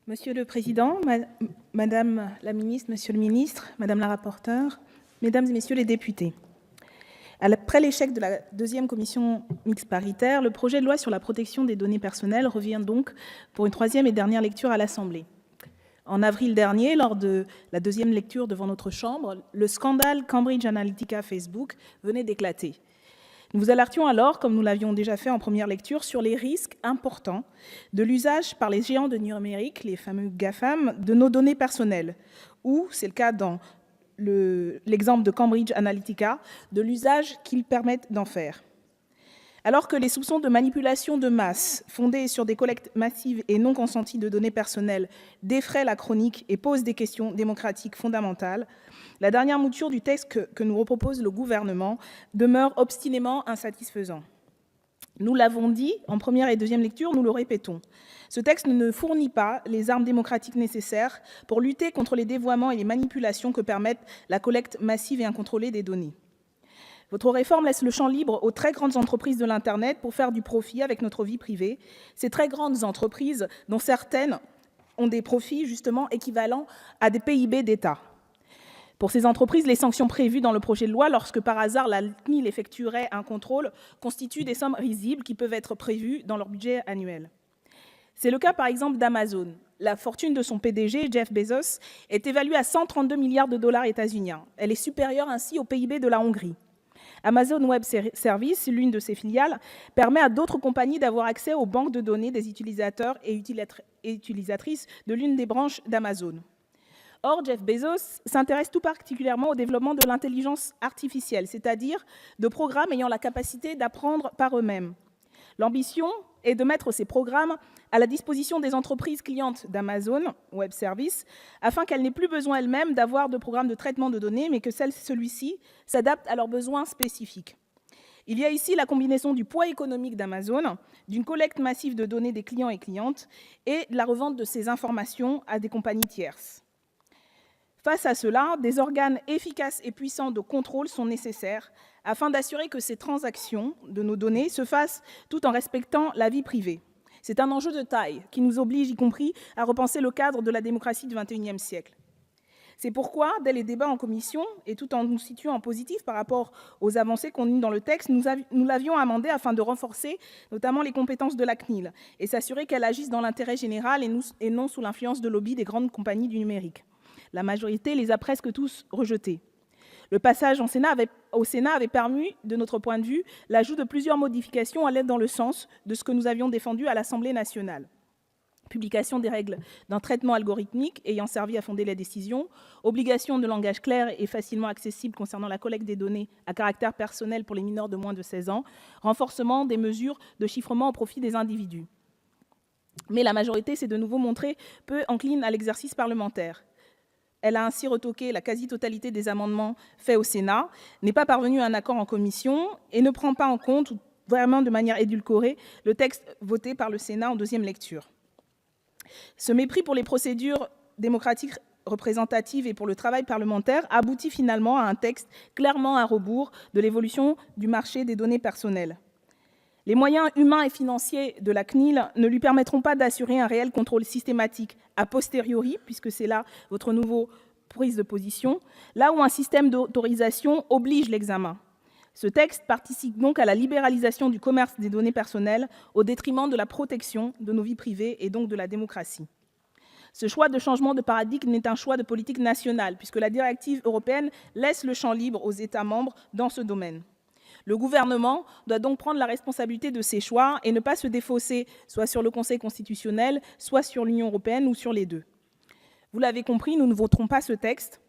Monsieur le Président, Madame la Ministre, Monsieur le Ministre, Madame la rapporteure, Mesdames et Messieurs les députés. Après l'échec de la deuxième commission mixte paritaire, le projet de loi sur la protection des données personnelles revient donc pour une troisième et dernière lecture à l'Assemblée. En avril dernier, lors de la deuxième lecture devant notre Chambre, le scandale Cambridge Analytica Facebook venait d'éclater. Nous vous alertions alors, comme nous l'avions déjà fait en première lecture, sur les risques importants de l'usage par les géants de numérique, les fameux GAFAM, de nos données personnelles, ou, c'est le cas dans l'exemple de Cambridge Analytica, de l'usage qu'ils permettent d'en faire. Alors que les soupçons de manipulation de masse, fondés sur des collectes massives et non consenties de données personnelles, défraient la chronique et posent des questions démocratiques fondamentales, la dernière mouture du texte que nous repropose le gouvernement demeure obstinément insatisfaisant. Nous l'avons dit en première et deuxième lecture, nous le répétons. Ce texte ne fournit pas les armes démocratiques nécessaires pour lutter contre les dévoiements et les manipulations que permettent la collecte massive et incontrôlée des données. Votre réforme laisse le champ libre aux très grandes entreprises de l'Internet pour faire du profit avec notre vie privée. Ces très grandes entreprises, dont certaines ont des profits justement équivalents à des PIB d'État. Pour ces entreprises, les sanctions prévues dans le projet de loi, lorsque par hasard la CNIL effectuerait un contrôle, constituent des sommes risibles qui peuvent être prévues dans leur budget annuel. C'est le cas par exemple d'Amazon. La fortune de son PDG, Jeff Bezos, est évaluée à 132 milliards de dollars états-uniens. Elle est supérieure ainsi au PIB de la Hongrie. Amazon Web Services, l'une de ses filiales, permet à d'autres compagnies d'avoir accès aux banques de données des utilisateurs et utilisatrices de l'une des branches d'Amazon. Or, Jeff Bezos s'intéresse tout particulièrement au développement de l'intelligence artificielle, c'est-à-dire de programmes ayant la capacité d'apprendre par eux-mêmes. L'ambition est de mettre ces programmes à la disposition des entreprises clientes d'Amazon Web Services, afin qu'elles n'aient plus besoin elles-mêmes d'avoir de programmes de traitement de données, mais que celui-ci s'adapte à leurs besoins spécifiques. Il y a ici la combinaison du poids économique d'Amazon, d'une collecte massive de données des clients et clientes, et de la revente de ces informations à des compagnies tierces. Face à cela, des organes efficaces et puissants de contrôle sont nécessaires afin d'assurer que ces transactions de nos données se fassent tout en respectant la vie privée. C'est un enjeu de taille qui nous oblige, y compris, à repenser le cadre de la démocratie du XXIe siècle. C'est pourquoi, dès les débats en commission, et tout en nous situant en positif par rapport aux avancées contenues dans le texte, nous l'avions amendé afin de renforcer notamment les compétences de la CNIL et s'assurer qu'elle agisse dans l'intérêt général et non sous l'influence de lobbies des grandes compagnies du numérique. La majorité les a presque tous rejetés. Le passage au Sénat avait permis, de notre point de vue, l'ajout de plusieurs modifications allant dans le sens de ce que nous avions défendu à l'Assemblée nationale. Publication des règles d'un traitement algorithmique ayant servi à fonder les décisions, obligation de langage clair et facilement accessible concernant la collecte des données à caractère personnel pour les mineurs de moins de 16 ans, renforcement des mesures de chiffrement au profit des individus. Mais la majorité s'est de nouveau montrée peu encline à l'exercice parlementaire. Elle a ainsi retoqué la quasi-totalité des amendements faits au Sénat, n'est pas parvenue à un accord en commission et ne prend pas en compte, vraiment de manière édulcorée, le texte voté par le Sénat en deuxième lecture. Ce mépris pour les procédures démocratiques représentatives et pour le travail parlementaire aboutit finalement à un texte clairement à rebours de l'évolution du marché des données personnelles. Les moyens humains et financiers de la CNIL ne lui permettront pas d'assurer un réel contrôle systématique a posteriori, puisque c'est là votre nouveau prise de position, là où un système d'autorisation oblige l'examen. Ce texte participe donc à la libéralisation du commerce des données personnelles au détriment de la protection de nos vies privées et donc de la démocratie. Ce choix de changement de paradigme n'est un choix de politique nationale, puisque la directive européenne laisse le champ libre aux États membres dans ce domaine. Le gouvernement doit donc prendre la responsabilité de ses choix et ne pas se défausser soit sur le Conseil constitutionnel, soit sur l'Union européenne ou sur les deux. Vous l'avez compris, nous ne voterons pas ce texte,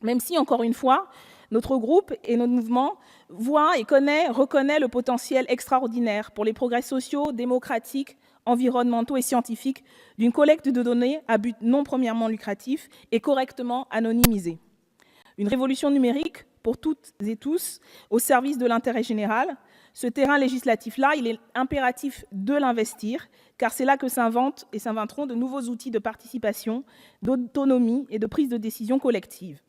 même si, encore une fois, notre groupe et notre mouvement voient et reconnaît le potentiel extraordinaire pour les progrès sociaux, démocratiques, environnementaux et scientifiques d'une collecte de données à but non premièrement lucratif et correctement anonymisée. Une révolution numérique pour toutes et tous, au service de l'intérêt général. Ce terrain législatif-là, il est impératif de l'investir, car c'est là que s'inventent et s'inventeront de nouveaux outils de participation, d'autonomie et de prise de décision collective.